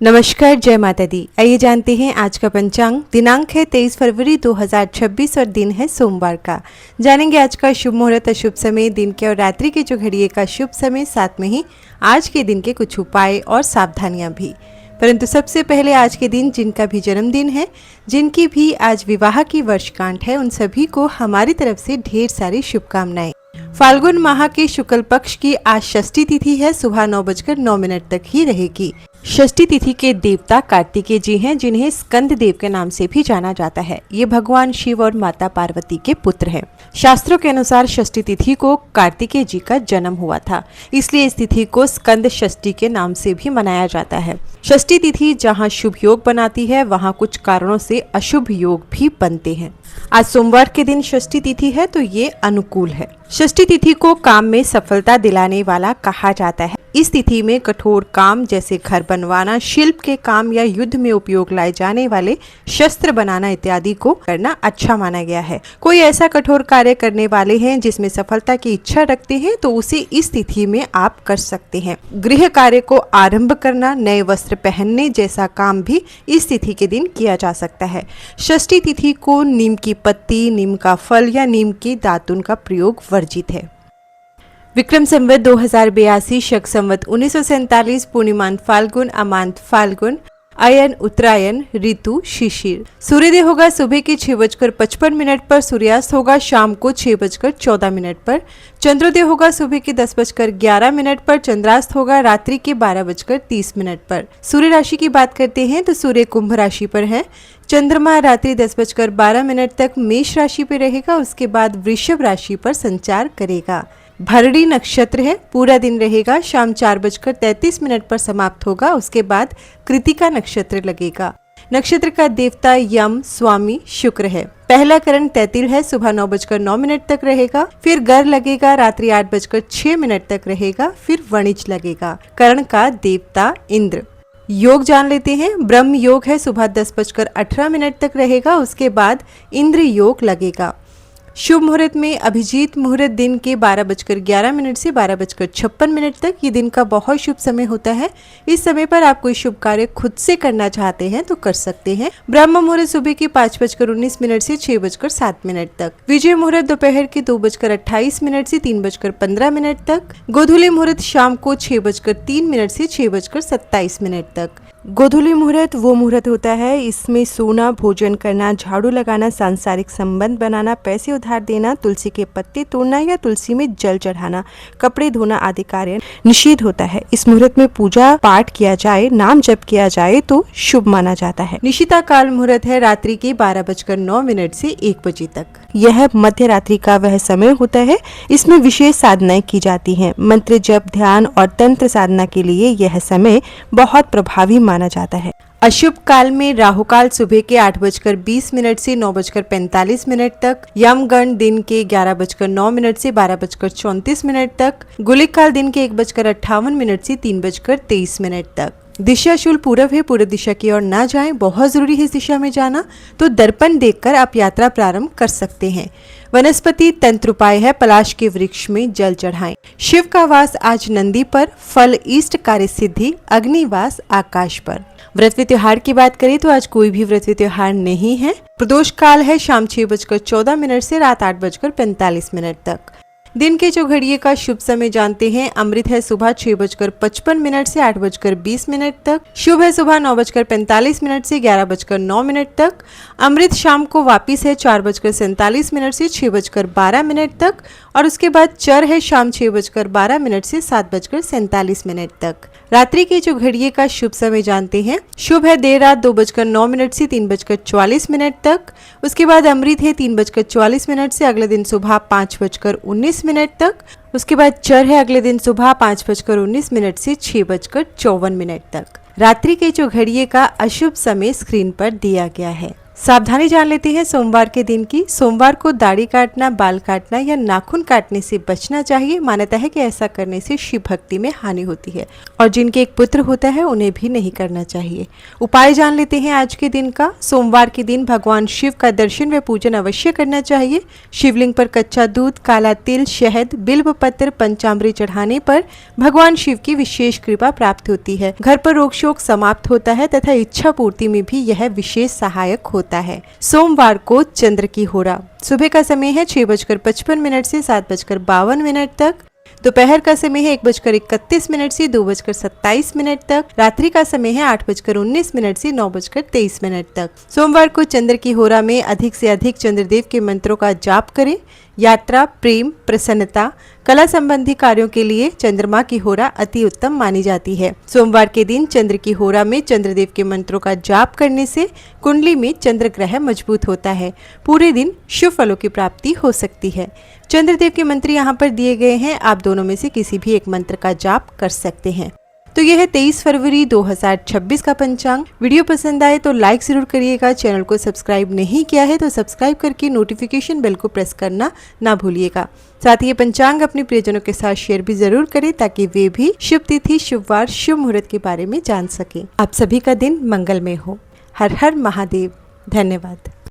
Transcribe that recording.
नमस्कार, जय माता दी। आइए जानते हैं आज का पंचांग। दिनांक है 23 फरवरी 2026 और दिन है सोमवार का। जानेंगे आज का शुभ मुहूर्त, अशुभ समय, दिन के और रात्रि के जो घड़िए का शुभ समय, साथ में ही आज के दिन के कुछ उपाय और सावधानियां भी। परंतु सबसे पहले आज के दिन जिनका भी जन्मदिन है, जिनकी भी आज विवाह की वर्षगांठ है, उन सभी को हमारी तरफ से ढेर सारी शुभकामनाएं। फाल्गुन माह के शुक्ल पक्ष की आज षष्ठी तिथि है, सुबह 9:09 तक ही रहेगी। षष्ठी तिथि के देवता कार्तिकेय जी हैं, जिन्हें स्कंद देव के नाम से भी जाना जाता है। ये भगवान शिव और माता पार्वती के पुत्र हैं। शास्त्रों के अनुसार षष्ठी तिथि को कार्तिकेय जी का जन्म हुआ था, इसलिए इस तिथि को स्कंद षष्ठी के नाम से भी मनाया जाता है। षष्ठी तिथि जहाँ शुभ योग बनाती है, वहाँ कुछ कारणों से अशुभ योग भी बनते हैं। आज सोमवार के दिन षष्ठी तिथि है, तो ये अनुकूल है। षष्ठी तिथि को काम में सफलता दिलाने वाला कहा जाता है। इस तिथि में कठोर काम जैसे घर बनवाना, शिल्प के काम या युद्ध में उपयोग लाए जाने वाले शस्त्र बनाना इत्यादि को करना अच्छा माना गया है। कोई ऐसा कठोर कार्य करने वाले हैं जिसमें सफलता की इच्छा रखते हैं, तो उसे इस तिथि में आप कर सकते हैं। गृह कार्य को आरंभ करना, नए वस्त्र पहनने जैसा काम भी इस तिथि के दिन किया जा सकता है। षष्ठी तिथि को नीम की पत्ती, नीम का फल या नीम के दातुन का प्रयोग वर्जित है। विक्रम संवत 2082, शक संवत 1947, पूर्णिमान फाल्गुन, अमांत फाल्गुन, अयन उत्तरायण, ऋतु शिशिर। सूर्योदय होगा सुबह के 6:55 पर, सूर्यास्त होगा शाम को 6:14 पर, चंद्रोदय होगा सुबह के 10:11 पर, चंद्रास्त होगा रात्रि के 12:30 पर। सूर्य राशि की बात करते हैं तो सूर्य कुंभ राशि पर है। चंद्रमा रात्रि 10:12 तक मेष राशि पर रहेगा, उसके बाद वृषभ राशि पर संचार करेगा। भरणी नक्षत्र है, पूरा दिन रहेगा, शाम 4:33 पर समाप्त होगा, उसके बाद कृतिका नक्षत्र लगेगा। नक्षत्र का देवता यम स्वामी शुक्र है। पहला करण तैतिल है, सुबह 9:09 तक रहेगा, फिर गर लगेगा, रात्रि 8:06 तक रहेगा, फिर वणिज लगेगा। करण का देवता इंद्र। योग जान लेते हैं। ब्रह्म योग है, सुबह 10:18 तक रहेगा, उसके बाद इंद्र योग लगेगा। शुभ मुहूर्त में अभिजीत मुहूर्त दिन के 12:11 से 12:56 तक। ये दिन का बहुत शुभ समय होता है। इस समय पर आप कोई शुभ कार्य खुद से करना चाहते हैं तो कर सकते हैं। ब्रह्म मुहूर्त सुबह के 5:19 से 6:07 तक। विजय मुहूर्त दोपहर के 2:28 से 3:15 तक। गोधूली मुहूर्त शाम को 6:03 से 6:27 तक। गोधूली मुहूर्त वो मुहूर्त होता है, इसमें सोना, भोजन करना, झाड़ू लगाना, सांसारिक संबंध बनाना, पैसे उधार देना, तुलसी के पत्ते तोड़ना या तुलसी में जल चढ़ाना, कपड़े धोना आदि कार्य निषेध होता है। इस मुहूर्त में पूजा पाठ किया जाए, नाम जप किया जाए तो शुभ माना जाता है। निशिता काल मुहूर्त है, रात्रि के 12:09 से 1 बजे तक। यह मध्य रात्रि का वह समय होता है, इसमें विशेष साधनाएं की जाती हैं। मंत्र जप, ध्यान और तंत्र साधना के लिए यह समय बहुत प्रभावी माना जाता है। अशुभ काल में राहु काल सुबह के 8:20 से 9:45 तक, यमगण दिन के 11:09 से 12:34 तक, गुलिक काल दिन के 1:58 से 3:23 तक। दिशा शूल पूरब है, पूर्व दिशा की ओर ना जाएं, बहुत जरूरी है इस दिशा में जाना। तो दर्पण देखकर आप यात्रा प्रारंभ कर सकते हैं। वनस्पति तंत्र उपाय है, पलाश के वृक्ष में जल चढ़ाएं। शिव का वास आज नंदी पर, फल इष्ट कार्य सिद्धि, अग्निवास आकाश पर। व्रत व त्योहार की बात करें तो आज कोई भी व्रत व त्योहार नहीं है। प्रदोष काल है, शाम 6:14 से रात 8:45 तक। दिन के जो घड़िए का शुभ समय जानते हैं। अमृत है सुबह 6:55 से 8:20 तक। शुभ है सुबह 9:45 से 11:09 तक। अमृत शाम को वापिस है 4:47 से 6:12 तक, और उसके बाद चर है शाम 6:12 से 7:47 तक। रात्रि के जो घड़िए का शुभ समय जानते हैं। शुभ है देर रात 2:09 से 3:44 तक। उसके बाद अमृत है 3:44 से अगले दिन सुबह 5:19 तक। उसके बाद चर है अगले दिन सुबह 5:19 से 6:54 तक। रात्रि के जो घड़िए का अशुभ समय स्क्रीन पर दिया गया है। सावधानी जान लेते हैं सोमवार के दिन की। सोमवार को दाढ़ी काटना, बाल काटना या नाखून काटने से बचना चाहिए। मान्यता है कि ऐसा करने से शिव भक्ति में हानि होती है और जिनके एक पुत्र होता है उन्हें भी नहीं करना चाहिए। उपाय जान लेते हैं आज के दिन का। सोमवार के दिन भगवान शिव का दर्शन व पूजन अवश्य करना चाहिए। शिवलिंग पर कच्चा दूध, काला तिल, शहद, बिल्व पत्र, पंचामृत चढ़ाने पर भगवान शिव की विशेष कृपा प्राप्त होती है। घर पर रोग शोक समाप्त होता है तथा इच्छा पूर्ति में भी यह विशेष सहायक होता है। सोमवार को चंद्र की होरा। सुबह का समय है 6:55 से 7:52 तक। दोपहर का समय है 1:31 से 2:27 तक। रात्रि का समय है 8:19 से 9:23 तक। सोमवार को चंद्र की होरा में अधिक से अधिक चंद्रदेव के मंत्रों का जाप करें। यात्रा, प्रेम, प्रसन्नता, कला संबंधी कार्यों के लिए चंद्रमा की होरा अति उत्तम मानी जाती है। सोमवार के दिन चंद्र की होरा में चंद्रदेव के मंत्रों का जाप करने से कुंडली में चंद्र ग्रह मजबूत होता है। पूरे दिन शुभ फलों की प्राप्ति हो सकती है। चंद्रदेव के मंत्र यहाँ पर दिए गए हैं, आप दोनों में से किसी भी एक मंत्र का जाप कर सकते हैं। तो यह है 23 फरवरी 2026 का पंचांग। वीडियो पसंद आए तो लाइक जरूर करिएगा। चैनल को सब्सक्राइब नहीं किया है तो सब्सक्राइब करके नोटिफिकेशन बेल को प्रेस करना ना भूलिएगा। साथ ही ये पंचांग अपने प्रियजनों के साथ शेयर भी जरूर करें ताकि वे भी शुभ तिथि, शुभ वार, शुभ मुहूर्त के बारे में जान सकें। आप सभी का दिन मंगलमय हो। हर हर महादेव। धन्यवाद।